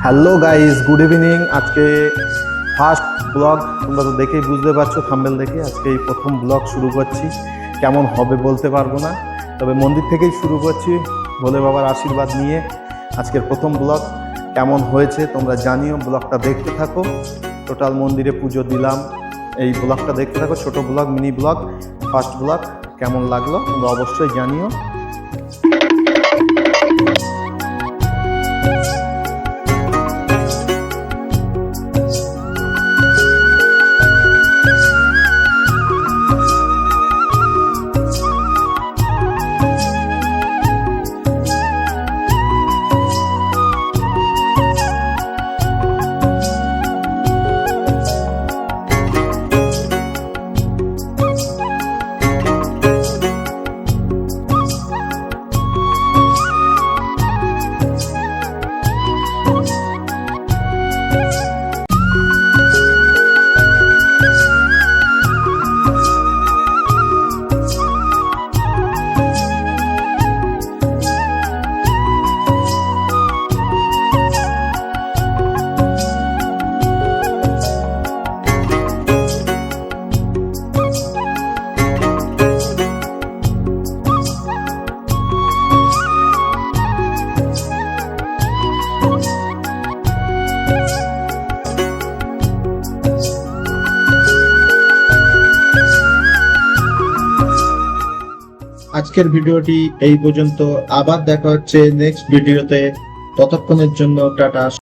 Hello guys, good evening. আজকে first blog, তোমরা তো দেখেই বুঝতে পারছো থাম্বনেল দেখে। আজকে এই প্রথম ব্লগ শুরু করছি। কেমন হবে বলতে পারবো না, তবে মন্দির থেকেই শুরু করছি ভোলে বাবার আশীর্বাদ নিয়ে। আজকের প্রথম ব্লগ কেমন হয়েছে তোমরা জানিও, ব্লগটা দেখতে থাকো। টোটাল মন্দিরে পুজো দিলাম, এই ব্লগটা দেখতে থাকো। ছোট blog, mini blog, first blog. কেমন লাগলো তোমরা অবশ্যই জানিও। আজকের ভিডিওটি এই পর্যন্ত। আবার দেখা হচ্ছে নেক্সট ভিডিওতে। ততক্ষণের জন্য টাটা।